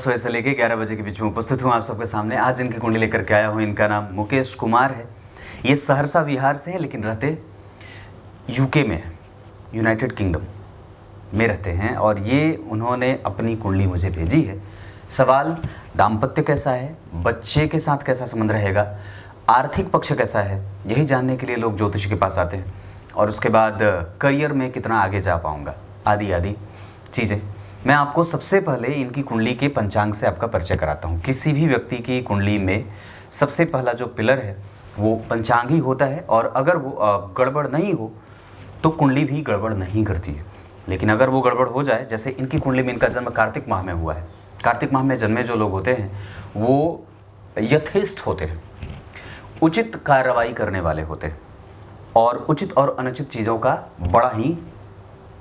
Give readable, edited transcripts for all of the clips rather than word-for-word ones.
10 बजे से लेकर 11 बजे के बीच में उपस्थित हूँ आप सबके सामने। आज जिनकी कुंडली लेकर के आया हूँ, इनका नाम मुकेश कुमार है। ये सहरसा बिहार से है, लेकिन रहते यूके में है, यूनाइटेड किंगडम में रहते हैं। और ये उन्होंने अपनी कुंडली मुझे भेजी है। सवाल, दाम्पत्य कैसा है, बच्चे के साथ कैसा संबंध रहेगा, आर्थिक पक्ष कैसा है, यही जानने के लिए लोग ज्योतिष के पास आते हैं। और उसके बाद करियर में कितना आगे जा पाऊँगा, आदि आदि चीज़ें। मैं आपको सबसे पहले इनकी कुंडली के पंचांग से आपका परिचय कराता हूँ। किसी भी व्यक्ति की कुंडली में सबसे पहला जो पिलर है वो पंचांग ही होता है। और अगर वो गड़बड़ नहीं हो तो कुंडली भी गड़बड़ नहीं करती है। लेकिन अगर वो गड़बड़ हो जाए, जैसे इनकी कुंडली में इनका जन्म कार्तिक माह में हुआ है। कार्तिक माह में जन्मे जो लोग होते हैं वो यथेष्ट होते हैं, उचित कार्रवाई करने वाले होते हैं और उचित और अनुचित चीज़ों का बड़ा ही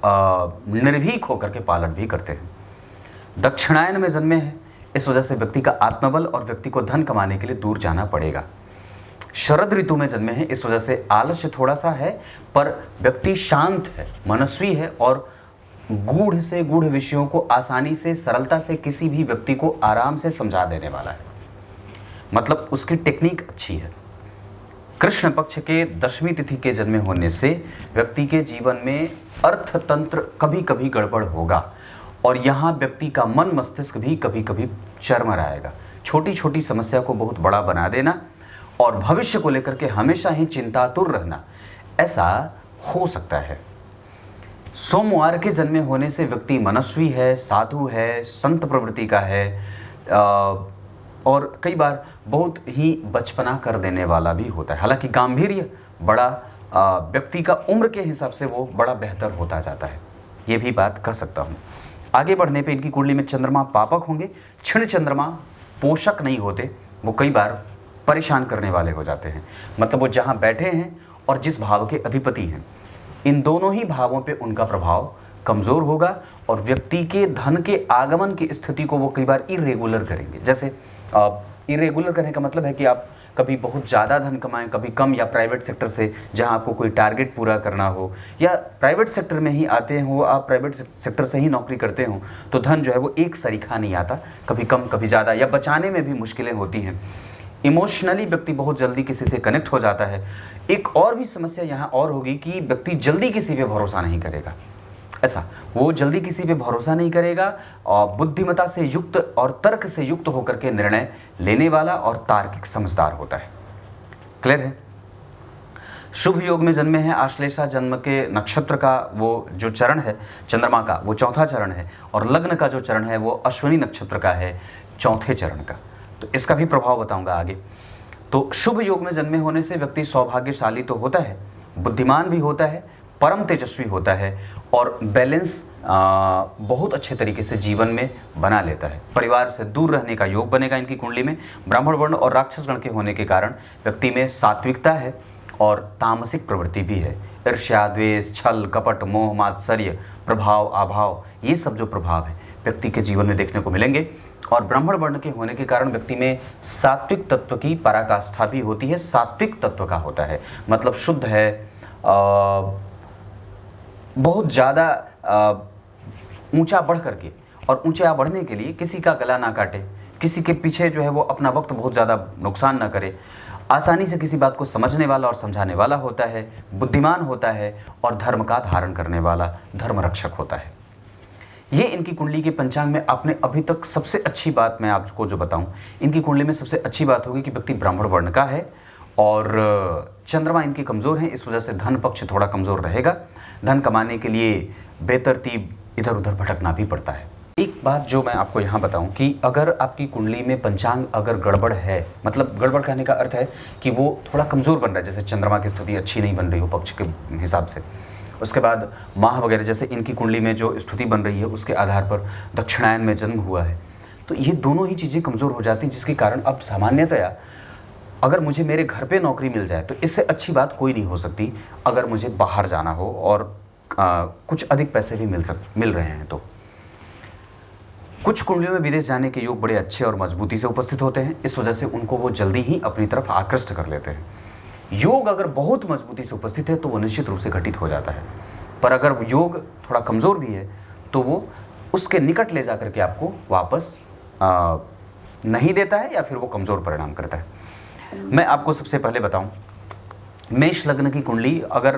निर्भीक होकर के पालन भी करते हैं। दक्षिणायन में जन्मे हैं, इस वजह से व्यक्ति का आत्मबल और व्यक्ति को धन कमाने के लिए दूर जाना पड़ेगा। शरद ऋतु में जन्मे हैं, इस वजह से आलस्य थोड़ा सा है, पर व्यक्ति शांत है, मनस्वी है और गूढ़ से गूढ़ विषयों को आसानी से, सरलता से किसी भी व्यक्ति को आराम से समझा देने वाला है। मतलब उसकी टेक्निक अच्छी है। कृष्ण पक्ष के 10वीं तिथि के जन्मे होने से व्यक्ति के जीवन में अर्थतंत्र कभी कभी गड़बड़ होगा और यहाँ व्यक्ति का मन मस्तिष्क भी कभी कभी चरमराएगा। छोटी छोटी समस्या को बहुत बड़ा बना देना और भविष्य को लेकर के हमेशा ही चिंतातुर रहना, ऐसा हो सकता है। सोमवार के जन्मे होने से व्यक्ति मनस्वी है, साधु है, संत प्रवृत्ति का है और कई बार बहुत ही बचपना कर देने वाला भी होता है। हालांकि गांभीर्य बड़ा व्यक्ति का उम्र के हिसाब से वो बड़ा बेहतर होता जाता है, ये भी बात कह सकता हूँ। आगे बढ़ने पे इनकी कुंडली में चंद्रमा पापक होंगे। क्षीण चंद्रमा पोषक नहीं होते, वो कई बार परेशान करने वाले हो जाते हैं। मतलब वो जहाँ बैठे हैं और जिस भाव के अधिपति हैं, इन दोनों ही भावों पे उनका प्रभाव कमज़ोर होगा और व्यक्ति के धन के आगमन की स्थिति को वो कई बार इरेगुलर करेंगे। जैसे इरेगुलर करने का मतलब है कि आप कभी बहुत ज़्यादा धन कमाएं, कभी कम, या प्राइवेट सेक्टर से जहां आपको कोई टारगेट पूरा करना हो, या प्राइवेट सेक्टर में ही आते हो, आप प्राइवेट सेक्टर से ही नौकरी करते हो तो धन जो है वो एक सरीखा नहीं आता, कभी कम कभी ज़्यादा, या बचाने में भी मुश्किलें होती हैं। इमोशनली व्यक्ति बहुत जल्दी किसी से कनेक्ट हो जाता है। एक और भी समस्या यहाँ और होगी कि व्यक्ति जल्दी किसी पे भरोसा नहीं करेगा। ऐसा वो जल्दी किसी पे भरोसा नहीं करेगा और बुद्धिमत्ता से युक्त और तर्क से युक्त होकर के निर्णय लेने वाला और तार्किक समझदार होता है। क्लियर है? शुभ योग में जन्मे हैं। आश्लेषा जन्म के नक्षत्र का वो जो चरण है चंद्रमा का, वो चौथा चरण है और लग्न का जो चरण है वो अश्विनी नक्षत्र का है, चौथे चरण का। तो इसका भी प्रभाव बताऊंगा आगे। तो शुभ योग में जन्मे होने से व्यक्ति सौभाग्यशाली तो होता है, बुद्धिमान भी होता है, परम तेजस्वी होता है और बैलेंस बहुत अच्छे तरीके से जीवन में बना लेता है। परिवार से दूर रहने का योग बनेगा इनकी कुंडली में। ब्राह्मण वर्ण और राक्षस गण के होने के कारण व्यक्ति में सात्विकता है और तामसिक प्रवृत्ति भी है। ईर्ष्या, द्वेष, छल, कपट, मोह, मात्सर्य, प्रभाव, अभाव, ये सब जो प्रभाव है व्यक्ति के जीवन में देखने को मिलेंगे। और ब्राह्मण वर्ण के होने के कारण व्यक्ति में सात्विक तत्व की पराकाष्ठा भी होती है। सात्विक तत्व का होता है मतलब शुद्ध है, बहुत ज़्यादा ऊंचा बढ़ करके और ऊंचा बढ़ने के लिए किसी का गला ना काटे, किसी के पीछे जो है वो अपना वक्त बहुत ज़्यादा नुकसान ना करे, आसानी से किसी बात को समझने वाला और समझाने वाला होता है, बुद्धिमान होता है और धर्म का धारण करने वाला धर्म रक्षक होता है। ये इनकी कुंडली के पंचांग में आपने अभी तक सबसे अच्छी बात मैं आपको जो बताऊं, इनकी कुंडली में सबसे अच्छी बात होगी कि व्यक्ति ब्राह्मण वर्ण का है और चंद्रमा इनके कमज़ोर हैं, इस वजह से धन पक्ष थोड़ा कमज़ोर रहेगा। धन कमाने के लिए बेतरतीब इधर उधर भटकना भी पड़ता है। एक बात जो मैं आपको यहाँ बताऊं कि अगर आपकी कुंडली में पंचांग अगर गड़बड़ है, मतलब गड़बड़ कहने का अर्थ है कि वो थोड़ा कमज़ोर बन रहा है, जैसे चंद्रमा की स्थिति अच्छी नहीं बन रही हो पक्ष के हिसाब से, उसके बाद माह वगैरह, जैसे इनकी कुंडली में जो स्थिति बन रही है उसके आधार पर दक्षिणायन में जन्म हुआ है, तो ये दोनों ही चीज़ें कमज़ोर हो जाती हैं, जिसके कारण अब सामान्यतया अगर मुझे मेरे घर पे नौकरी मिल जाए तो इससे अच्छी बात कोई नहीं हो सकती। अगर मुझे बाहर जाना हो और कुछ अधिक पैसे भी मिल रहे हैं तो कुछ कुंडलियों में विदेश जाने के योग बड़े अच्छे और मजबूती से उपस्थित होते हैं, इस वजह से उनको वो जल्दी ही अपनी तरफ आकृष्ट कर लेते हैं। योग अगर बहुत मजबूती से उपस्थित है तो वो निश्चित रूप से घटित हो जाता है, पर अगर योग थोड़ा कमज़ोर भी है तो वो उसके निकट ले जा करके आपको वापस नहीं देता है या फिर वो कमज़ोर परिणाम करता है। मैं आपको सबसे पहले बताऊं, मेष लग्न की कुंडली, अगर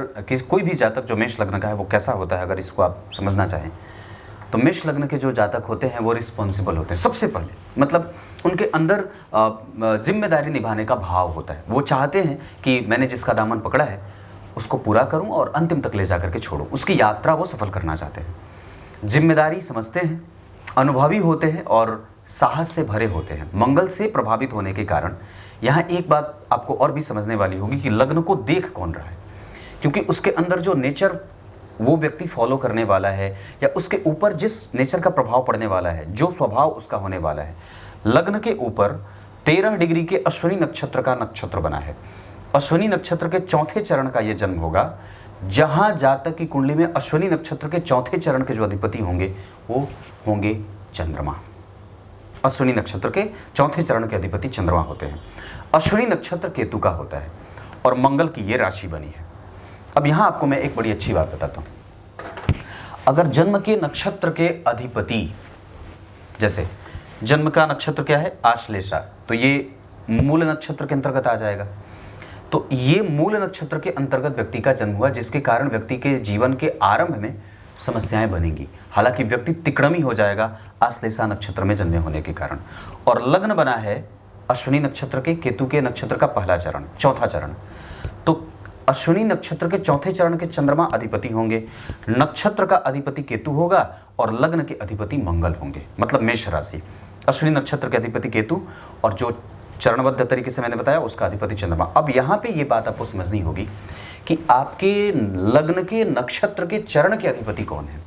कोई भी जातक जो मेष लग्न का है वो कैसा होता है, अगर इसको आप समझना चाहें तो मेष लग्न के जो जातक होते हैं वो रिस्पॉन्सिबल होते हैं सबसे पहले, मतलब उनके अंदर जिम्मेदारी निभाने का भाव होता है। वो चाहते हैं कि मैंने जिसका दामन पकड़ा है उसको पूरा करूं और अंतिम तक ले जा करके छोड़ूं, उसकी यात्रा वो सफल करना चाहते हैं। जिम्मेदारी समझते हैं, अनुभवी होते हैं और साहस से भरे होते हैं। मंगल से प्रभावित होने के कारण यहाँ एक बात आपको और भी समझने वाली होगी कि लग्न को देख कौन रहा है, क्योंकि उसके अंदर जो नेचर वो व्यक्ति फॉलो करने वाला है या उसके ऊपर जिस नेचर का प्रभाव पड़ने वाला है, जो स्वभाव उसका होने वाला है, लग्न के ऊपर 13 डिग्री के अश्विनी नक्षत्र का नक्षत्र बना है। अश्विनी नक्षत्र के चौथे चरण का यह जन्म होगा। जहां जातक की कुंडली में अश्विनी नक्षत्र के चौथे चरण के जो अधिपति होंगे वो होंगे चंद्रमा। अश्विनी नक्षत्र के चौथे चरण के अधिपति चंद्रमा होते हैं। अश्विनी नक्षत्र केतु का होता है और मंगल की ये राशि बनी है। अब यहां आपको मैं एक बड़ी अच्छी बात बताता हूं। अगर जन्म के नक्षत्र के अधिपति, जैसे जन्म का नक्षत्र क्या है, आश्लेषा, तो ये मूल नक्षत्र के अंतर्गत आ जाएगा। तो ये मूल नक्षत्र के अंतर्गत व्यक्ति का जन्म हुआ, जिसके कारण व्यक्ति के जीवन के आरंभ में समस्याएं बनेंगी। हालांकि व्यक्ति तिकड़मी हो जाएगा आश्लेषा नक्षत्र में जन्मे होने के कारण। और लग्न बना है अश्विनी नक्षत्र के केतु के नक्षत्र का पहला चरण, चौथा चरण। तो अश्विनी नक्षत्र के चौथे चरण के चंद्रमा अधिपति होंगे, नक्षत्र का अधिपति केतु होगा और लग्न के अधिपति मंगल होंगे, मतलब मेष राशि। अश्विनी नक्षत्र के अधिपति केतु और जो चरणबद्ध तरीके से मैंने बताया उसका अधिपति चंद्रमा। अब यहाँ पे ये बात आपको समझनी होगी कि आपके लग्न के नक्षत्र के चरण के अधिपति कौन है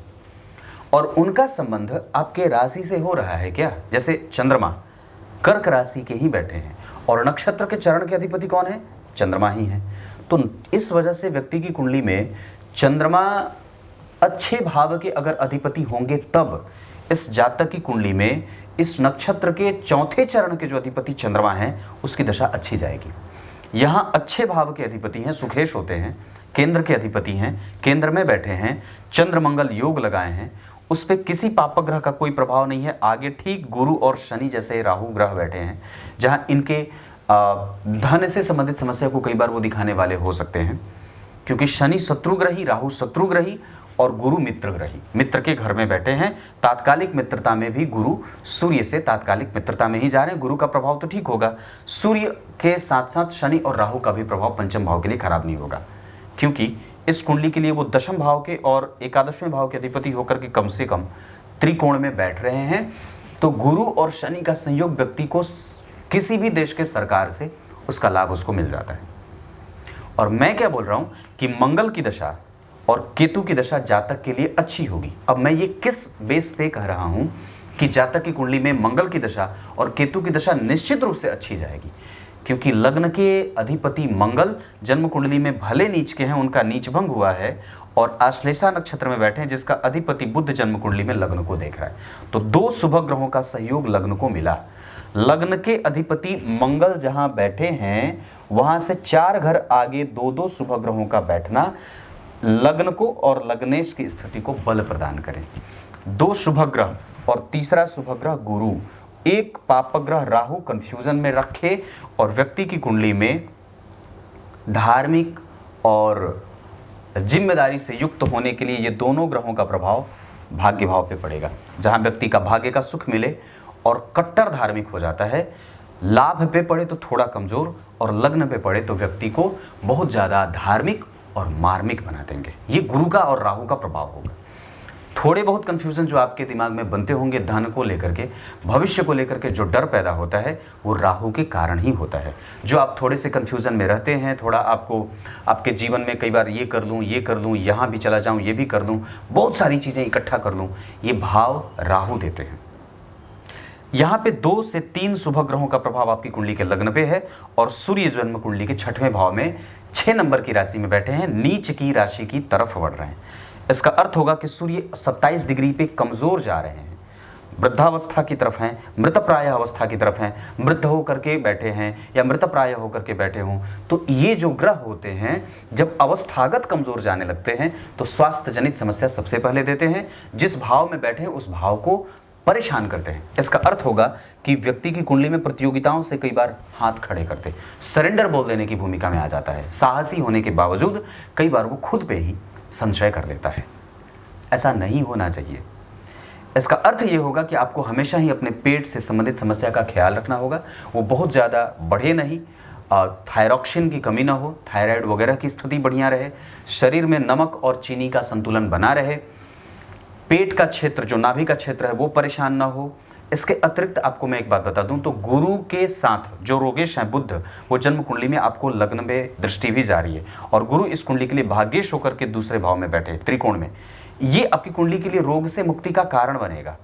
और उनका संबंध आपके राशि से हो रहा है क्या। जैसे चंद्रमा कर्क राशि के ही बैठे हैं और नक्षत्र के चरण के अधिपति कौन है, चंद्रमा ही है। तो इस वजह से व्यक्ति की कुंडली में चंद्रमा अच्छे भाव के अगर अधिपति होंगे तब इस जातक की कुंडली में इस नक्षत्र के चौथे चरण के जो अधिपति चंद्रमा हैं उसकी दशा अच्छी जाएगी। यहाँ अच्छे भाव के अधिपति हैं, सुखेश होते हैं, केंद्र के अधिपति हैं, केंद्र में बैठे हैं, चंद्र मंगल योग लगाए हैं, उस पर किसी पापक ग्रह का कोई प्रभाव नहीं है। आगे ठीक गुरु और शनि जैसे राहु ग्रह बैठे हैं, जहाँ इनके धन से संबंधित समस्या को कई बार वो दिखाने वाले हो सकते हैं, क्योंकि शनि शत्रुग्रही, राहु शत्रुग्रही और गुरु मित्रग्रही, मित्र के घर में बैठे हैं। तात्कालिक मित्रता में भी गुरु सूर्य से तात्कालिक मित्रता में ही जा रहे हैं। गुरु का प्रभाव तो ठीक होगा, सूर्य के साथ साथ शनि और राहु का भी प्रभाव पंचम भाव के लिए खराब नहीं होगा, क्योंकि इस कुंडली के लिए वो दशम भाव के और एकादशवें भाव के अधिपति होकर के कम से कम त्रिकोण में बैठ रहे हैं। तो गुरु और शनि का संयोग व्यक्ति को किसी भी देश के सरकार से उसका लाभ उसको मिल जाता है। और मैं क्या बोल रहा हूं कि मंगल की दशा और केतु की दशा जातक के लिए अच्छी होगी। अब मैं ये किस बेस पे कह रहा हूं कि जातक की कुंडली में मंगल की दशा और केतु की दशा निश्चित रूप से अच्छी जाएगी, क्योंकि लग्न के अधिपति मंगल जन्म कुंडली में भले नीच के हैं, उनका नीच भंग हुआ है और आश्लेषा नक्षत्र में बैठे हैं, जिसका अधिपति बुध जन्म कुंडली में लग्न को देख रहा है। तो दो शुभ ग्रहों का सहयोग लग्न को मिला। लग्न के अधिपति मंगल जहां बैठे हैं वहां से 4 घर आगे 2-2 शुभ ग्रहों का बैठना लग्न को और लग्नेश की स्थिति को बल प्रदान करें। 2 शुभ ग्रह और तीसरा शुभ ग्रह गुरु, एक पापक ग्रह राहु कंफ्यूजन में रखे और व्यक्ति की कुंडली में धार्मिक और जिम्मेदारी से युक्त होने के लिए ये दोनों ग्रहों का प्रभाव भाग्य भाव पे पड़ेगा, जहां व्यक्ति का भाग्य का सुख मिले और कट्टर धार्मिक हो जाता है। लाभ पे पड़े तो थोड़ा कमजोर और लग्न पे पड़े तो व्यक्ति को बहुत ज्यादा धार्मिक और मार्मिक बना देंगे। ये गुरु का और राहु का प्रभाव होगा। थोड़े बहुत कंफ्यूजन जो आपके दिमाग में बनते होंगे धन को लेकर के, भविष्य को लेकर के जो डर पैदा होता है वो राहु के कारण ही होता है। जो आप थोड़े से कंफ्यूजन में रहते हैं, थोड़ा आपको आपके जीवन में कई बार ये कर लूँ, यहाँ भी चला जाऊँ, ये भी कर लूँ, बहुत सारी चीज़ें इकट्ठा कर लूँ, ये भाव राहु देते हैं। यहाँ पे 2 से 3 शुभ ग्रहों का प्रभाव आपकी कुंडली के लग्न पे है और सूर्य जन्म कुंडली के 6वें भाव में 6 नंबर की राशि में बैठे हैं, नीच की राशि की तरफ बढ़ रहे हैं। इसका अर्थ होगा कि सूर्य 27 डिग्री पे कमजोर जा रहे हैं, वृद्धावस्था की तरफ हैं, मृतप्राय अवस्था की तरफ हैं, वृद्ध होकर के बैठे हैं या मृतप्राय होकर के बैठे हों। तो ये जो ग्रह होते हैं जब अवस्थागत कमजोर जाने लगते हैं तो स्वास्थ्य जनित समस्या सबसे पहले देते हैं। जिस भाव में बैठे हैं उस भाव को परेशान करते हैं। इसका अर्थ होगा कि व्यक्ति की कुंडली में प्रतियोगिताओं से कई बार हाथ खड़े करते, सरेंडर बोल देने की भूमिका में आ जाता है। साहसी होने के बावजूद कई बार वो खुद पे ही संशय कर लेता है। ऐसा नहीं होना चाहिए। इसका अर्थ ये होगा कि आपको हमेशा ही अपने पेट से संबंधित समस्या का ख्याल रखना होगा, वो बहुत ज़्यादा बढ़े नहीं, थायरॉक्सिन की कमी ना हो, थायराइड वगैरह की स्थिति बढ़िया रहे, शरीर में नमक और चीनी का संतुलन बना रहे, पेट का क्षेत्र जो नाभि का क्षेत्र है वो परेशान ना हो। इसके अतिरिक्त आपको मैं एक बात बता दूं तो गुरु के साथ जो रोगेश हैं बुध, वो जन्म कुंडली में आपको लग्न में दृष्टि भी जारी है और गुरु इस कुंडली के लिए भाग्येश होकर के दूसरे भाव में बैठे त्रिकोण में, ये आपकी कुंडली के लिए रोग से मुक्ति का कारण बनेगा।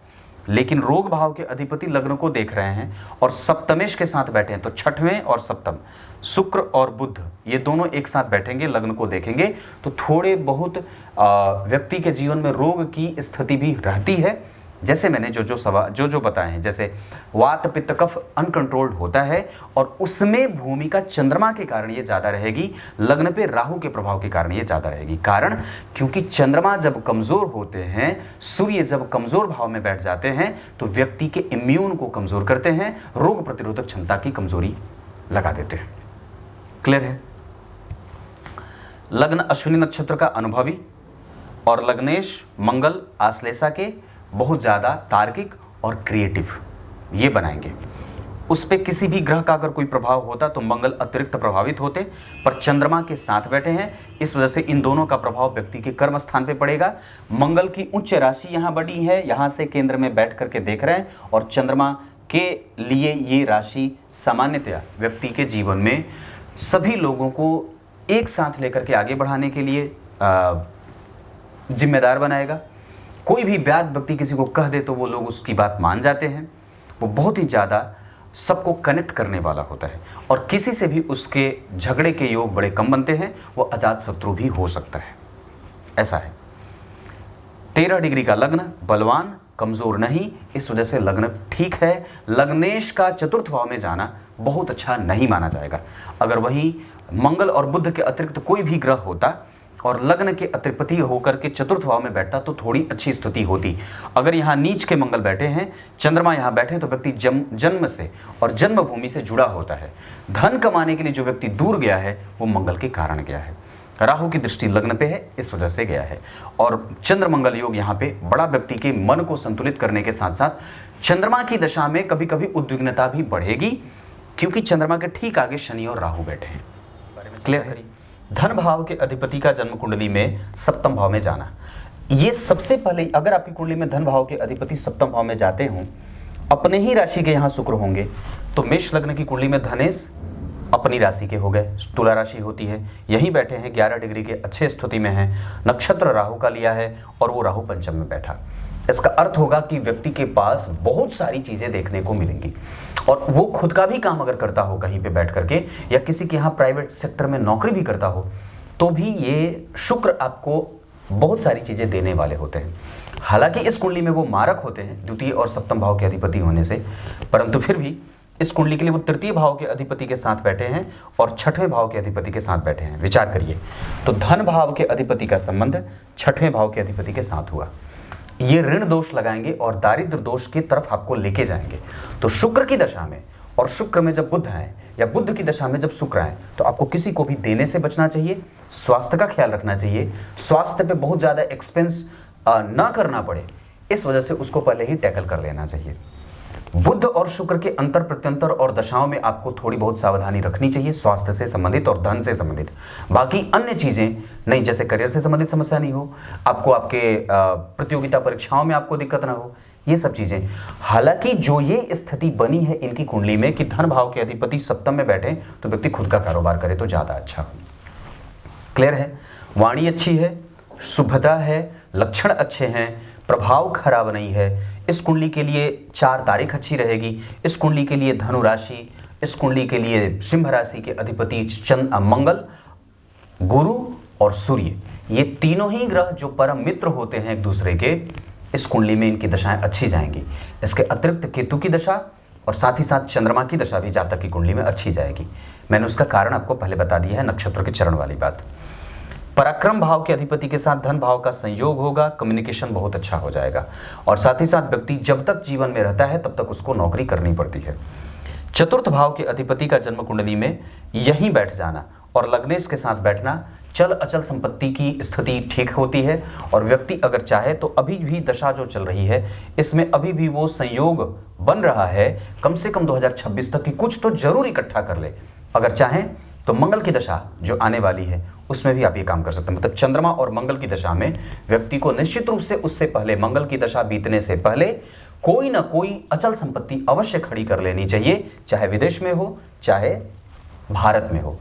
लेकिन रोग भाव के अधिपति लग्न को देख रहे हैं और सप्तमेश के साथ बैठे हैं, तो छठवें और सप्तम शुक्र और बुध ये दोनों एक साथ बैठेंगे, लग्न को देखेंगे तो थोड़े बहुत व्यक्ति के जीवन में रोग की स्थिति भी रहती है। जैसे मैंने जो बताए हैं, जैसे वात पित्त कफ अनकंट्रोल्ड होता है और उसमें भूमिका चंद्रमा के कारण ये ज़्यादा रहेगी, लग्न पे राहु के प्रभाव के कारण ये ज़्यादा रहेगी। कारण क्योंकि चंद्रमा जब कमज़ोर होते हैं, सूर्य जब कमज़ोर भाव में बैठ जाते हैं तो व्यक्ति के इम्यून को कमज़ोर करते हैं, रोग प्रतिरोधक क्षमता की कमज़ोरी लगा देते हैं। क्लियर है? लग्न अश्विनी नक्षत्र का अनुभवी और लग्नेश मंगल आश्लेषा के बहुत ज़्यादा तार्किक और क्रिएटिव ये बनाएंगे। उस पर किसी भी ग्रह का अगर कोई प्रभाव होता तो मंगल अतिरिक्त प्रभावित होते, पर चंद्रमा के साथ बैठे हैं, इस वजह से इन दोनों का प्रभाव व्यक्ति के कर्म स्थान पे पड़ेगा। मंगल की उच्च राशि यहाँ बड़ी है, यहाँ से केंद्र में बैठ करके देख रहे हैं और चंद्रमा के लिए ये राशि सामान्यतया व्यक्ति के जीवन में सभी लोगों को एक साथ लेकर के आगे बढ़ाने के लिए जिम्मेदार बनाएगा। कोई भी बात व्यक्ति किसी को कह दे तो वो लोग उसकी बात मान जाते हैं। वो बहुत ही ज़्यादा सबको कनेक्ट करने वाला होता है और किसी से भी उसके झगड़े के योग बड़े कम बनते हैं। वो अजात शत्रु भी हो सकता है, ऐसा है। 13 डिग्री का लग्न, बलवान, कमज़ोर नहीं, इस वजह से लग्न ठीक है। लग्नेश का चतुर्थ भाव में जाना बहुत अच्छा नहीं माना जाएगा। अगर वहीं मंगल और बुध के अतिरिक्त कोई भी ग्रह होता और लग्न के अतिपति होकर के चतुर्थ भाव में बैठता तो थोड़ी अच्छी स्थिति होती। अगर यहाँ नीच के मंगल बैठे हैं, चंद्रमा यहाँ बैठे तो व्यक्ति जन्म से और जन्मभूमि से जुड़ा होता है। धन कमाने के लिए जो व्यक्ति दूर गया है वो मंगल के कारण गया है। राहु की दृष्टि लग्न पे है, इस वजह से गया है। और चंद्र मंगल योग यहाँ पे बड़ा व्यक्ति के मन को संतुलित करने के साथ साथ चंद्रमा की दशा में कभी कभी उद्विग्नता भी बढ़ेगी, क्योंकि चंद्रमा के ठीक आगे शनि और राहु बैठे हैं। क्लियर है? धन भाव के अधिपति का जन्म कुंडली में सप्तम भाव में जाना, ये सबसे पहले अगर आपकी कुंडली में धन भाव के अधिपति सप्तम भाव में जाते हों, अपने ही राशि के यहाँ शुक्र होंगे, तो मेष लग्न की कुंडली में धनेश अपनी राशि के हो गए, तुला राशि होती है, यहीं बैठे हैं, 11 डिग्री के अच्छे स्थिति में हैं, नक्षत्र राहु का लिया है और वो राहु पंचम में बैठा। इसका अर्थ होगा कि व्यक्ति के पास बहुत सारी चीजें देखने को मिलेंगी और वो खुद का भी काम अगर करता हो कहीं पे बैठ करके या किसी के यहाँ प्राइवेट सेक्टर में नौकरी भी करता हो तो भी ये शुक्र आपको बहुत सारी चीजें देने वाले होते हैं। हालांकि इस कुंडली में वो मारक होते हैं द्वितीय और सप्तम भाव के अधिपति होने से, परंतु फिर भी इस कुंडली के लिए वो तृतीय भाव के अधिपति के साथ बैठे हैं और छठवें भाव के अधिपति के साथ बैठे हैं। विचार करिए, तो धन भाव के अधिपति का संबंध छठवें भाव के अधिपति के साथ हुआ। ये ऋण दोष लगाएंगे और दारिद्र दोष की तरफ आपको लेके जाएंगे। तो शुक्र की दशा में और शुक्र में जब बुध आए या बुध की दशा में जब शुक्र आए तो आपको किसी को भी देने से बचना चाहिए, स्वास्थ्य का ख्याल रखना चाहिए, स्वास्थ्य पे बहुत ज़्यादा एक्सपेंस ना करना पड़े, इस वजह से उसको पहले ही टैकल कर लेना चाहिए। बुध और शुक्र के अंतर प्रत्यंतर और दशाओं में आपको थोड़ी बहुत सावधानी रखनी चाहिए, स्वास्थ्य से संबंधित और धन से संबंधित। बाकी अन्य चीजें नहीं, जैसे करियर से संबंधित समस्या नहीं हो, आपको आपके प्रतियोगिता परीक्षाओं में आपको दिक्कत ना हो, ये सब चीजें। हालांकि जो ये स्थिति बनी है इनकी कुंडली में कि धन भाव के अधिपति सप्तम में बैठे तो व्यक्ति खुद का कारोबार करे तो ज्यादा अच्छा हो। क्लियर है? वाणी अच्छी है, शुभता है, लक्षण अच्छे हैं, प्रभाव खराब नहीं है। इस कुंडली के लिए 4 तारीख अच्छी रहेगी। इस कुंडली के लिए धनु राशि, इस कुंडली के लिए सिंह राशि के अधिपति मंगल, गुरु और सूर्य, ये तीनों ही ग्रह जो परम मित्र होते हैं एक दूसरे के, इस कुंडली में इनकी दशाएं अच्छी जाएंगी। इसके अतिरिक्त केतु की दशा और साथ ही साथ चंद्रमा की दशा भी जातक की कुंडली में अच्छी जाएगी। मैंने उसका कारण आपको पहले बता दिया है, नक्षत्र के चरण वाली बात। पराक्रम भाव के अधिपति के साथ धन भाव का संयोग होगा, कम्युनिकेशन बहुत अच्छा हो जाएगा। और साथ ही साथ व्यक्ति जब तक जीवन में रहता है तब तक उसको नौकरी करनी पड़ती है। चतुर्थ भाव के अधिपति का जन्म कुंडली में यहीं बैठ जाना और लग्नेश के साथ बैठना, चल अचल संपत्ति की स्थिति ठीक होती है। और व्यक्ति अगर चाहे तो अभी भी दशा जो चल रही है इसमें अभी भी वो संयोग बन रहा है, कम से कम 2026 तक की कुछ तो जरूर इकट्ठा कर ले। अगर चाहें तो मंगल की दशा जो आने वाली है उसमें भी आप ये काम कर सकते हैं। मतलब चंद्रमा और मंगल की दशा में व्यक्ति को निश्चित रूप से उससे पहले, मंगल की दशा बीतने से पहले कोई ना कोई अचल संपत्ति अवश्य खड़ी कर लेनी चाहिए, चाहे विदेश में हो चाहे भारत में हो।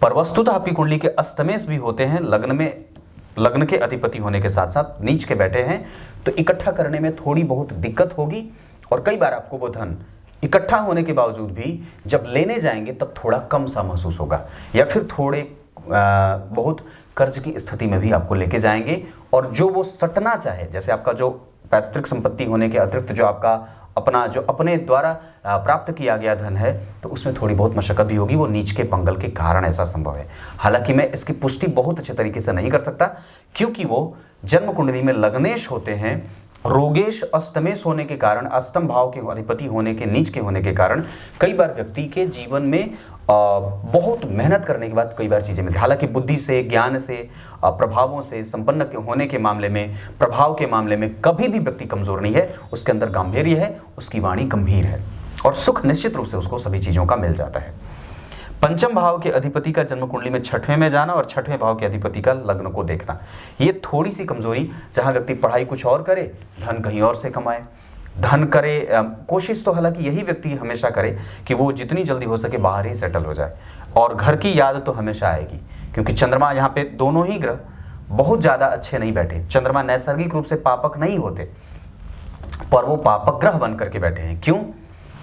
पर वस्तुतः आपकी कुंडली के अष्टमेश भी होते हैं, लग्न के अधिपति होने के साथ साथ नीच के बैठे हैं, तो इकट्ठा करने में थोड़ी बहुत दिक्कत होगी। और कई बार आपको वो धन इकट्ठा होने के बावजूद भी जब लेने जाएंगे तब थोड़ा कम सा महसूस होगा, या फिर थोड़े बहुत कर्ज की स्थिति में भी आपको लेके जाएंगे। और जो वो सटना चाहे, जैसे आपका जो पैतृक संपत्ति होने के अतिरिक्त जो आपका अपने द्वारा प्राप्त किया गया धन है, तो उसमें थोड़ी बहुत मशक्कत भी होगी। वो नीच के मंगल के कारण ऐसा संभव है। हालांकि मैं इसकी पुष्टि बहुत अच्छे तरीके से नहीं कर सकता, क्योंकि वो जन्म कुंडली में लग्नेश होते हैं, रोगेश अष्टमेश होने के कारण, अष्टम भाव के अधिपति होने के, नीच के होने के कारण कई बार व्यक्ति के जीवन में बहुत मेहनत करने के बाद कई बार चीज़ें मिलती हैं। हालांकि बुद्धि से, ज्ञान से, प्रभावों से संपन्न होने के मामले में, प्रभाव के मामले में कभी भी व्यक्ति कमजोर नहीं है। उसके अंदर गांभीर्य है, उसकी वाणी गंभीर है और सुख निश्चित रूप से उसको सभी चीज़ों का मिल जाता है। पंचम भाव के अधिपति का जन्म कुंडली में छठवें में जाना और छठवें भाव के अधिपति का लग्न को देखना, ये थोड़ी सी कमजोरी। जहां व्यक्ति पढ़ाई कुछ और करे, धन कहीं और से कमाए, धन करे, कोशिश तो हालांकि यही व्यक्ति हमेशा करे कि वो जितनी जल्दी हो सके बाहर ही सेटल हो जाए। और घर की याद तो हमेशा आएगी, क्योंकि चंद्रमा यहाँ पे दोनों ही ग्रह बहुत ज़्यादा अच्छे नहीं बैठे। चंद्रमा नैसर्गिक रूप से पापक नहीं होते, पर वो पापक ग्रह बन करके बैठे हैं। क्यों?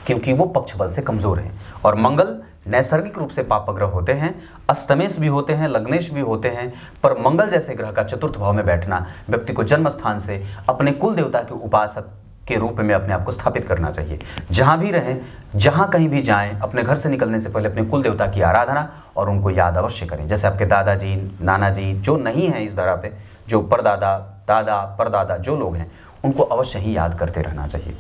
क्योंकि वो पक्ष बल से कमजोर हैं। और मंगल नैसर्गिक रूप से पापक ग्रह होते हैं, अष्टमेश भी होते हैं, लग्नेश भी होते हैं, पर मंगल जैसे ग्रह का चतुर्थ भाव में बैठना व्यक्ति को जन्म स्थान से अपने कुल देवता के उपासक के रूप में अपने आप को स्थापित करना चाहिए। जहां भी रहें, जहां कहीं भी जाएं, अपने घर से निकलने से पहले अपने कुल देवता की आराधना और उनको याद अवश्य करें। जैसे आपके दादाजी, नाना जी जो नहीं हैं इस धरा पे, जो परदादा, दादा, परदादा जो लोग हैं, उनको अवश्य ही याद करते रहना चाहिए।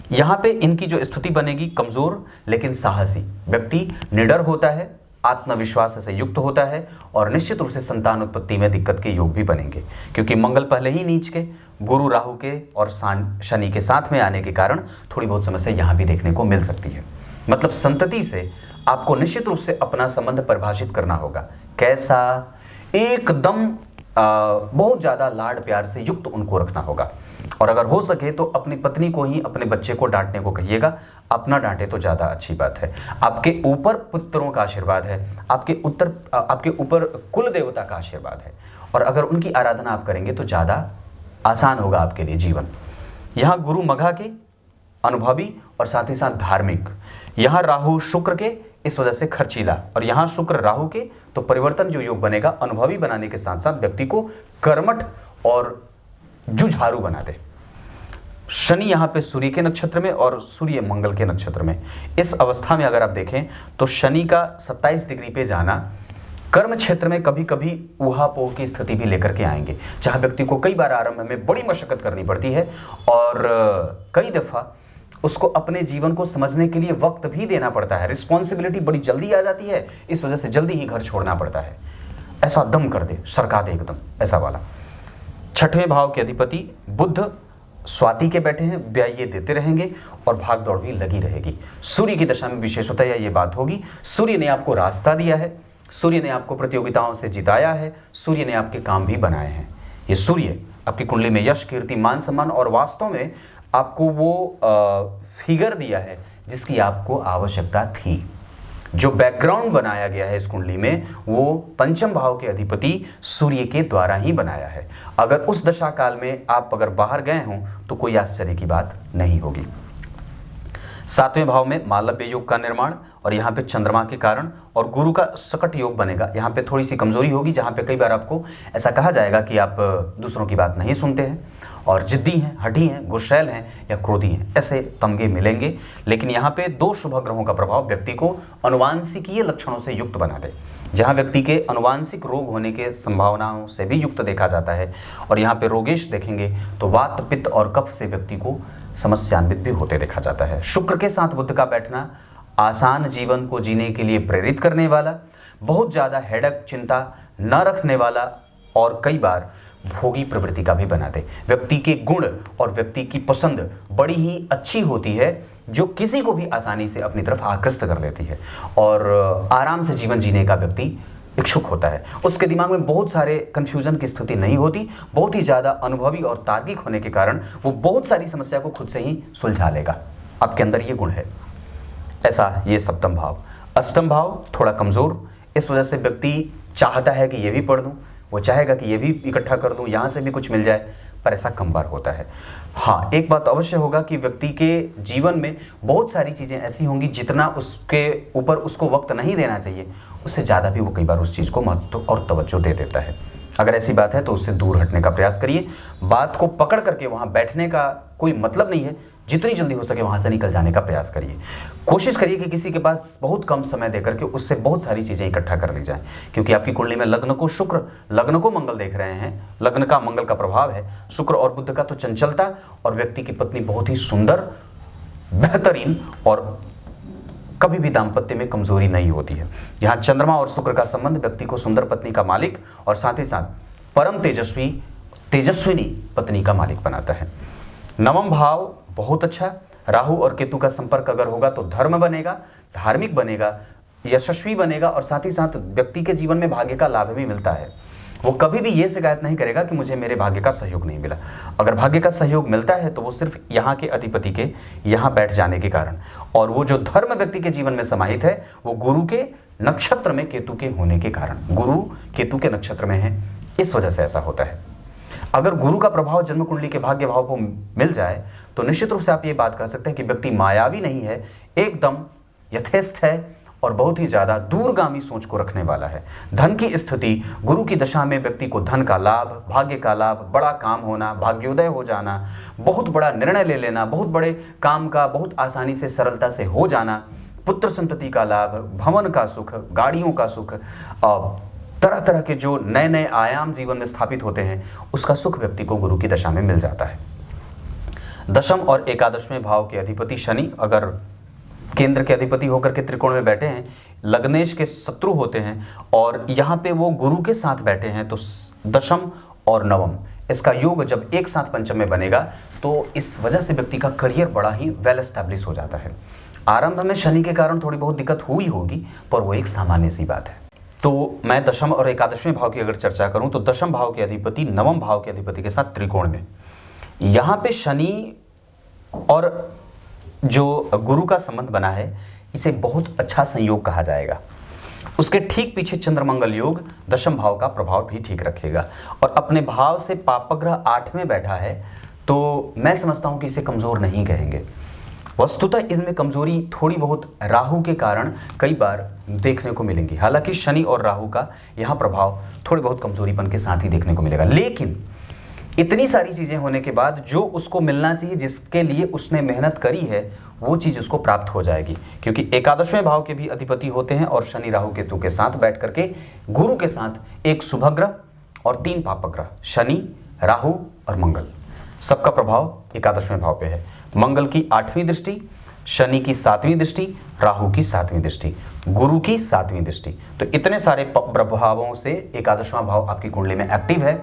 यहाँ पे इनकी जो स्थिति बनेगी, कमजोर लेकिन साहसी व्यक्ति, निडर होता है, आत्मविश्वास से युक्त होता है और निश्चित रूप से संतान उत्पत्ति में दिक्कत के योग भी बनेंगे, क्योंकि मंगल पहले ही नीच के, गुरु राहु के और शनि के साथ में आने के कारण थोड़ी बहुत समस्या यहाँ भी देखने को मिल सकती है। मतलब संतति से आपको निश्चित रूप से अपना संबंध परिभाषित करना होगा। कैसा? एकदम बहुत ज़्यादा लाड प्यार से युक्त उनको रखना होगा। और अगर हो सके तो अपनी पत्नी को ही अपने बच्चे को डांटने को कहिएगा, अपना डांटे तो ज़्यादा अच्छी बात है। आपके ऊपर पुत्रों का आशीर्वाद है, आपके ऊपर कुल देवता का आशीर्वाद है, और अगर उनकी आराधना आप करेंगे तो ज़्यादा आसान होगा आपके लिए जीवन। यहाँ गुरु मघा के, अनुभवी और साथ ही साथ धार्मिक, यहाँ राहु शुक्र के, इस वजह से खर्चीला, और यहाँ शुक्र राहु के, तो परिवर्तन जो योग बनेगा अनुभवी बनाने के साथ साथ व्यक्ति को कर्मठ और जुझारू बना दे। शनि यहाँ पे सूर्य के नक्षत्र में और सूर्य मंगल के नक्षत्र में, इस अवस्था में अगर आप देखें तो शनि का 27 डिग्री पे जाना कर्म क्षेत्र में कभी कभी ऊहापोह की स्थिति भी लेकर के आएंगे, जहां व्यक्ति को कई बार आरंभ में बड़ी मशक्कत करनी पड़ती है और कई दफा उसको अपने जीवन को समझने के लिए वक्त भी देना पड़ता है। रिस्पॉन्सिबिलिटी बड़ी जल्दी आ जाती है, इस वजह से जल्दी ही घर छोड़ना पड़ता है। ऐसा दम कर दे, सरका दे एकदम, ऐसा वाला। छठवें भाव के अधिपति बुध स्वाति के बैठे हैं, व्यय ये देते रहेंगे और भाग दौड़ भी लगी रहेगी। सूर्य की दशा में विशेषतः ये बात होगी, सूर्य ने आपको रास्ता दिया है, सूर्य ने आपको प्रतियोगिताओं से जिताया है, सूर्य ने आपके काम भी बनाए हैं। ये सूर्य आपकी कुंडली में यश, कीर्ति, मान सम्मान और वास्तव में आपको वो फिगर दिया है जिसकी आपको आवश्यकता थी। जो बैकग्राउंड बनाया गया है इस कुंडली में, वो पंचम भाव के अधिपति सूर्य के द्वारा ही बनाया है। अगर उस दशा काल में आप अगर बाहर गए हों तो कोई आश्चर्य की बात नहीं होगी। सातवें भाव में मालव्य योग का निर्माण और यहाँ पे चंद्रमा के कारण, और गुरु का सकट योग बनेगा। यहाँ पे थोड़ी सी कमजोरी होगी, जहाँ पे कई बार आपको ऐसा कहा जाएगा कि आप दूसरों की बात नहीं सुनते हैं और जिद्दी हैं, हठी हैं, गुस्सैल हैं या क्रोधी हैं, ऐसे तमगे मिलेंगे। लेकिन यहाँ पे 2 शुभ ग्रहों का प्रभाव व्यक्ति को अनुवांशिकीय लक्षणों से युक्त बना दे। जहाँ व्यक्ति के अनुवांशिक रोग होने के संभावनाओं से भी युक्त देखा जाता है, और यहाँ पे रोगेश देखेंगे तो वात, पित्त और कफ से व्यक्ति को समस्यान्वित भी होते देखा जाता है। शुक्र के साथ बुध का बैठना आसान जीवन को जीने के लिए प्रेरित करने वाला, बहुत ज़्यादा हेडक, चिंता न रखने वाला और कई बार भोगी प्रवृत्ति का भी बना दे। व्यक्ति के गुण और व्यक्ति की पसंद बड़ी ही अच्छी होती है, जो किसी को भी आसानी से अपनी तरफ आकृष्ट कर लेती है और आराम से जीवन जीने का व्यक्ति इच्छुक होता है। उसके दिमाग में बहुत सारे कन्फ्यूजन की स्थिति नहीं होती, बहुत ही ज़्यादा अनुभवी और तार्किक होने के कारण वो बहुत सारी समस्या को खुद से ही सुलझा लेगा। आपके अंदर ये गुण है। ऐसा ये सप्तम भाव। अष्टम भाव थोड़ा कमज़ोर, इस वजह से व्यक्ति चाहता है कि ये भी पढ़ दूँ, वो चाहेगा कि ये भी इकट्ठा कर दूँ, यहाँ से भी कुछ मिल जाए, पर ऐसा कम बार होता है। हाँ, एक बात अवश्य होगा कि व्यक्ति के जीवन में बहुत सारी चीज़ें ऐसी होंगी जितना उसके ऊपर उसको वक्त नहीं देना चाहिए, उससे ज़्यादा भी वो कई बार उस चीज़ को महत्व और तवज्जो दे देता है। अगर ऐसी बात है तो उससे दूर हटने का प्रयास करिए। बात को पकड़ करके वहाँ बैठने का कोई मतलब नहीं है, जितनी जल्दी हो सके वहाँ से निकल जाने का प्रयास करिए। कोशिश करिए कि किसी के पास बहुत कम समय देकर के उससे बहुत सारी चीज़ें इकट्ठा कर ली जाए, क्योंकि आपकी कुंडली में लग्न को शुक्र, लग्न को मंगल देख रहे हैं, लग्न का मंगल का प्रभाव है। शुक्र और बुध का तो चंचलता, और व्यक्ति की पत्नी बहुत ही सुंदर, बेहतरीन, और कभी भी दाम्पत्य में कमजोरी नहीं होती है। यहाँ चंद्रमा और शुक्र का संबंध व्यक्ति को सुंदर पत्नी का मालिक और साथ ही साथ परम तेजस्विनी पत्नी का मालिक बनाता है। नवम भाव बहुत अच्छा। राहु और केतु का संपर्क अगर होगा तो धर्म बनेगा, धार्मिक बनेगा, यशस्वी बनेगा, और साथ ही साथ व्यक्ति के जीवन में भाग्य का लाभ भी मिलता है। वो कभी भी ये शिकायत नहीं करेगा कि मुझे मेरे भाग्य का सहयोग नहीं मिला। अगर भाग्य का सहयोग मिलता है तो वो सिर्फ यहाँ के अधिपति के यहाँ बैठ जाने के कारण, और वो जो धर्म व्यक्ति के जीवन में समाहित है वो गुरु के नक्षत्र में केतु के होने के कारण, गुरु केतु के नक्षत्र में है, इस वजह से ऐसा होता है। अगर गुरु का प्रभाव जन्म कुंडली के भाग्य भाव को मिल जाए तो निश्चित रूप से आप ये बात कह सकते हैं कि व्यक्ति मायावी नहीं है, एकदम यथेष्ट है और बहुत ही ज़्यादा दूरगामी सोच को रखने वाला है। धन की स्थिति गुरु की दशा में व्यक्ति को धन का लाभ, भाग्य का लाभ, बड़ा काम होना, भाग्योदय हो जाना, बहुत बड़ा निर्णय ले लेना, बहुत बड़े काम का बहुत आसानी से सरलता से हो जाना, पुत्र संतति का लाभ, भवन का सुख, गाड़ियों का सुख, तरह तरह के जो नए नए आयाम जीवन में स्थापित होते हैं, उसका सुख व्यक्ति को गुरु की दशा में मिल जाता है। दशम और एकादशवें भाव के अधिपति शनि अगर केंद्र के अधिपति होकर के त्रिकोण में बैठे हैं, लग्नेश के शत्रु होते हैं, और यहाँ पे वो गुरु के साथ बैठे हैं, तो दशम और नवम इसका योग जब एक साथ पंचम में बनेगा तो इस वजह से व्यक्ति का करियर बड़ा ही वेल एस्टैब्लिश हो जाता है। आरंभ में शनि के कारण थोड़ी बहुत दिक्कत हुई होगी, पर वो एक सामान्य सी बात है। तो मैं दशम और एकादशवें भाव की अगर चर्चा करूं तो दशम भाव के अधिपति नवम भाव के अधिपति के साथ त्रिकोण में, यहाँ पे शनि और जो गुरु का संबंध बना है, इसे बहुत अच्छा संयोग कहा जाएगा। उसके ठीक पीछे चंद्रमंगल योग दशम भाव का प्रभाव भी ठीक रखेगा, और अपने भाव से पापग्रह 8 में बैठा है, तो मैं समझता हूं कि इसे कमजोर नहीं कहेंगे। वस्तुतः इसमें कमजोरी थोड़ी बहुत राहु के कारण कई बार देखने को मिलेंगी। हालांकि शनि और राहु का यहाँ प्रभाव थोड़ी बहुत कमजोरीपन के साथ ही देखने को मिलेगा, लेकिन इतनी सारी चीज़ें होने के बाद जो उसको मिलना चाहिए, जिसके लिए उसने मेहनत करी है, वो चीज़ उसको प्राप्त हो जाएगी। क्योंकि एकादशवें भाव के भी अधिपति होते हैं, और शनि राहु केतु के साथ बैठ करके गुरु के साथ एक शुभग्रह और 3 पापग्रह शनि, राहु और मंगल, सबका प्रभाव एकादशवें भाव पे है। मंगल की 8वीं दृष्टि, शनि की 7वीं दृष्टि, राहु की 7वीं दृष्टि, गुरु की 7वीं दृष्टि, तो इतने सारे प्रभावों से एकादशवां भाव आपकी कुंडली में एक्टिव है।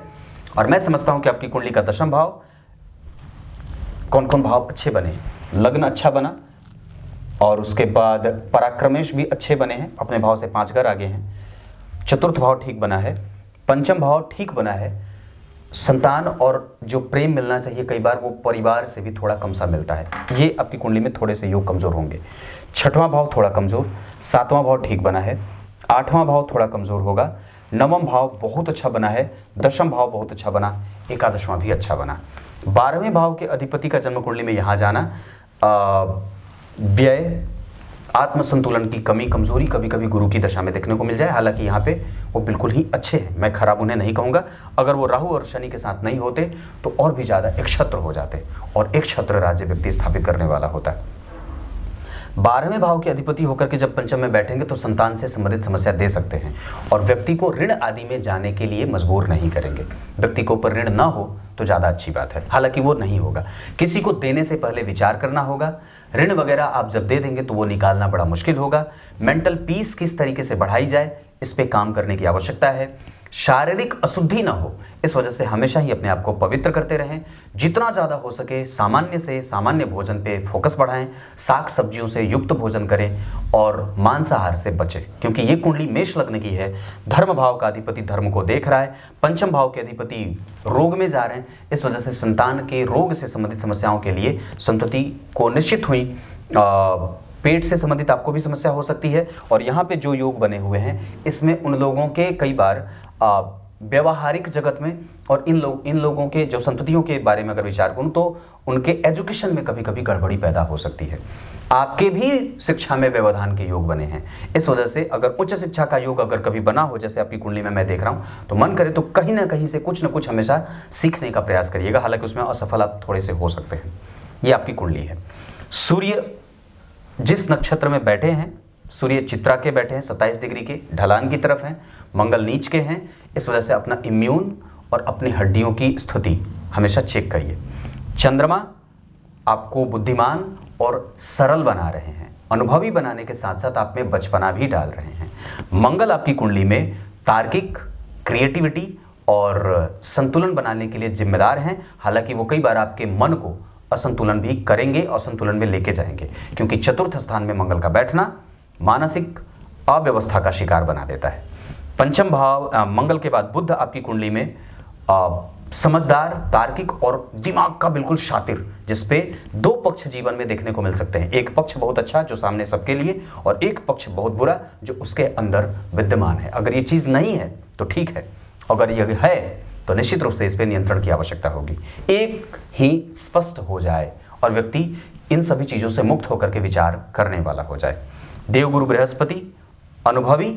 और मैं समझता हूं कि आपकी कुंडली का दशम भाव, कौन कौन भाव अच्छे बने, लग्न अच्छा बना, और उसके बाद पराक्रमेश भी अच्छे बने हैं, अपने भाव से 5 घर आगे हैं, चतुर्थ भाव ठीक बना है, पंचम भाव ठीक बना है, संतान और जो प्रेम मिलना चाहिए कई बार वो परिवार से भी थोड़ा कम सा मिलता है, ये आपकी कुंडली में थोड़े से योग कमजोर होंगे। 6वां भाव थोड़ा कमजोर, 7वां भाव ठीक बना है, 8वां भाव थोड़ा कमजोर होगा, 9वां भाव बहुत अच्छा बना है, 10वां भाव बहुत अच्छा बना, 11वां भी अच्छा बना। 12वें भाव के अधिपति का जन्म कुंडली में यहाँ जाना व्यय, आत्मसंतुलन की कमी कमजोरी कभी कभी गुरु की दशा में देखने को मिल जाए। हालांकि यहाँ पे वो बिल्कुल ही अच्छे हैं, मैं खराब उन्हें नहीं कहूँगा। अगर वो राहु और शनि के साथ नहीं होते तो और भी ज़्यादा एक क्षत्र हो जाते, और एक क्षत्र राज्य व्यक्ति स्थापित करने वाला होता है। 12वें भाव के अधिपति होकर के जब पंचम में बैठेंगे तो संतान से संबंधित समस्या दे सकते हैं, और व्यक्ति को ऋण आदि में जाने के लिए मजबूर नहीं करेंगे। व्यक्ति को ऊपर ऋण ना हो तो ज़्यादा अच्छी बात है, हालांकि वो नहीं होगा। किसी को देने से पहले विचार करना होगा। ऋण वगैरह आप जब दे देंगे तो वो निकालना बड़ा मुश्किल होगा। मेंटल पीस किस तरीके से बढ़ाई जाए, इस पे काम करने की आवश्यकता है। शारीरिक अशुद्धि ना हो, इस वजह से हमेशा ही अपने आप को पवित्र करते रहें। जितना ज़्यादा हो सके सामान्य से सामान्य भोजन पे फोकस बढ़ाएं, साग सब्जियों से युक्त भोजन करें और मांसाहार से बचें, क्योंकि ये कुंडली मेष लग्न की है। धर्म भाव का अधिपति धर्म को देख रहा है, पंचम भाव के अधिपति रोग में जा रहे हैं। इस वजह से संतान के रोग से संबंधित समस्याओं के लिए संतति को निश्चित हुई। पेट से संबंधित आपको भी समस्या हो सकती है। और यहाँ पे जो योग बने हुए हैं इसमें उन लोगों के कई बार व्यवहारिक जगत में, और इन लोगों के जो संततियों के बारे में अगर विचार करूं तो उनके एजुकेशन में कभी कभी गड़बड़ी पैदा हो सकती है। आपके भी शिक्षा में व्यवधान के योग बने हैं। इस वजह से अगर उच्च शिक्षा का योग अगर कभी बना हो, जैसे आपकी कुंडली में मैं देख रहा हूं, तो मन करे तो कहीं ना कहीं से कुछ ना कुछ हमेशा सीखने का प्रयास करिएगा। हालांकि उसमें असफल आप थोड़े से हो सकते हैं। ये आपकी कुंडली है। सूर्य जिस नक्षत्र में बैठे हैं, सूर्य चित्रा के बैठे हैं 27 डिग्री के ढलान की तरफ हैं, मंगल नीच के हैं। इस वजह से अपना इम्यून और अपनी हड्डियों की स्थिति हमेशा चेक करिए। चंद्रमा आपको बुद्धिमान और सरल बना रहे हैं, अनुभवी बनाने के साथ साथ आप में बचपना भी डाल रहे हैं। मंगल आपकी कुंडली में तार्किक, क्रिएटिविटी और संतुलन बनाने के लिए जिम्मेदार हैं। हालांकि वो कई बार आपके मन को असंतुलन भी करेंगे और संतुलन में लेके जाएंगे, क्योंकि चतुर्थ स्थान में मंगल का बैठना मानसिक अव्यवस्था का शिकार बना देता है। पंचम भाव मंगल के बाद बुध आपकी कुंडली में समझदार, तार्किक और दिमाग का बिल्कुल शातिर, जिसपे दो पक्ष जीवन में देखने को मिल सकते हैं। एक पक्ष बहुत अच्छा जो सामने सबके लिए, और एक पक्ष बहुत बुरा जो उसके अंदर विद्यमान है। अगर ये चीज़ नहीं है तो ठीक है, अगर ये है तो निश्चित रूप से इस पर नियंत्रण की आवश्यकता होगी। एक ही स्पष्ट हो जाए और व्यक्ति इन सभी चीज़ों से मुक्त होकर के विचार करने वाला हो जाए। देवगुरु बृहस्पति अनुभवी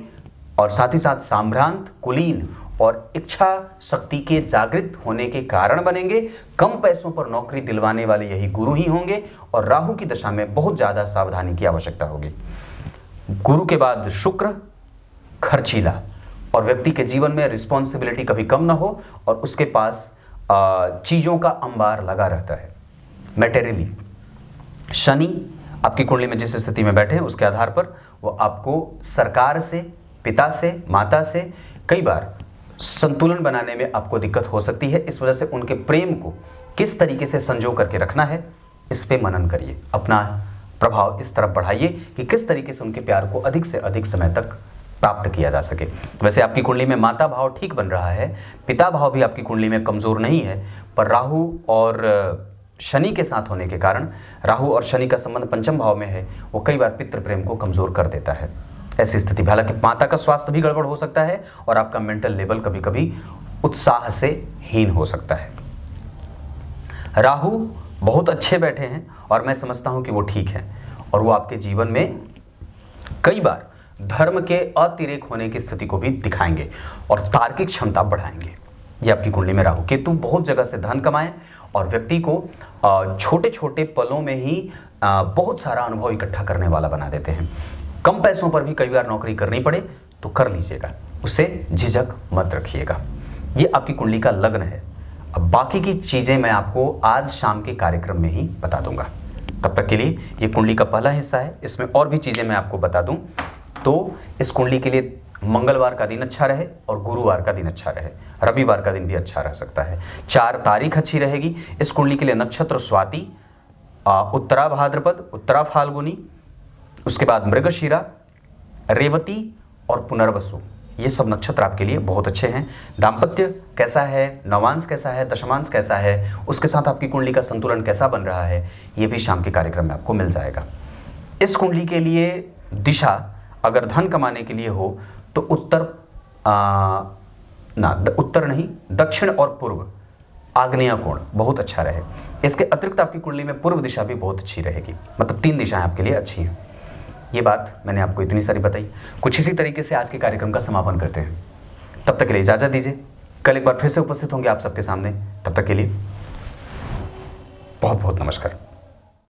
और साथ ही साथ साम्रांत, कुलीन और इच्छा शक्ति के जागृत होने के कारण बनेंगे। कम पैसों पर नौकरी दिलवाने वाले यही गुरु ही होंगे, और राहु की दशा में बहुत ज़्यादा सावधानी की आवश्यकता होगी। गुरु के बाद शुक्र खर्चीला, और व्यक्ति के जीवन में रिस्पॉन्सिबिलिटी कभी कम ना हो, और उसके पास चीज़ों का अंबार लगा रहता है मैटेरियली। शनि आपकी कुंडली में जिस स्थिति में बैठे हैं उसके आधार पर वो आपको सरकार से, पिता से, माता से कई बार संतुलन बनाने में आपको दिक्कत हो सकती है। इस वजह से उनके प्रेम को किस तरीके से संजो करके रखना है, इस पे मनन करिए। अपना प्रभाव इस तरफ बढ़ाइए कि किस तरीके से उनके प्यार को अधिक से अधिक समय तक प्राप्त किया जा सके। वैसे आपकी कुंडली में माता भाव ठीक बन रहा है, पिता भाव भी आपकी कुंडली में कमज़ोर नहीं है, पर राहु और शनि के साथ होने के कारण, राहु और शनि का संबंध पंचम भाव में है, वो कई बार पितृ प्रेम को कमज़ोर कर देता है। ऐसी स्थिति में हालांकि माता का स्वास्थ्य भी गड़बड़ हो सकता है, और आपका मेंटल लेवल कभी कभी उत्साह से हीन हो सकता है। राहु बहुत अच्छे बैठे हैं, और मैं समझता हूं कि वो ठीक है, और वो आपके जीवन में कई बार धर्म के अतिरेक होने की स्थिति को भी दिखाएंगे और तार्किक क्षमता बढ़ाएंगे। ये आपकी कुंडली में राहु केतु बहुत जगह से धन कमाएं, और व्यक्ति को छोटे छोटे पलों में ही बहुत सारा अनुभव इकट्ठा करने वाला बना देते हैं। कम पैसों पर भी कई बार नौकरी करनी पड़े तो कर लीजिएगा, उसे झिझक मत रखिएगा। ये आपकी कुंडली का लग्न है। अब बाकी की चीज़ें मैं आपको आज शाम के कार्यक्रम में ही बता दूंगा। तब तक के लिए ये कुंडली का पहला हिस्सा है, इसमें और भी चीज़ें मैं आपको बता दूं। तो इस कुंडली के लिए मंगलवार का दिन अच्छा रहे और गुरुवार का दिन अच्छा रहे, रविवार का दिन भी अच्छा रह सकता है। 4 तारीख अच्छी रहेगी। इस कुंडली के लिए नक्षत्र स्वाति, उत्तरा भाद्रपद, उत्तरा फाल्गुनी, उसके बाद मृगशिरा, रेवती और पुनर्वसु, ये सब नक्षत्र आपके लिए बहुत अच्छे हैं। दाम्पत्य कैसा है, नवांश कैसा है, दशमांश कैसा है, उसके साथ आपकी कुंडली का संतुलन कैसा बन रहा है, ये भी शाम के कार्यक्रम में आपको मिल जाएगा। इस कुंडली के लिए दिशा अगर धन कमाने के लिए हो तो उत्तर नहीं, दक्षिण और पूर्व, आग्नेय कोण बहुत अच्छा रहे। इसके अतिरिक्त आपकी कुंडली में पूर्व दिशा भी बहुत अच्छी रहेगी, मतलब 3 दिशाएं आपके लिए अच्छी हैं। ये बात मैंने आपको इतनी सारी बताई। कुछ इसी तरीके से आज के कार्यक्रम का समापन करते हैं। तब तक के लिए इजाज़त दीजिए। कल एक बार फिर से उपस्थित होंगे आप सबके सामने। तब तक के लिए बहुत बहुत नमस्कार।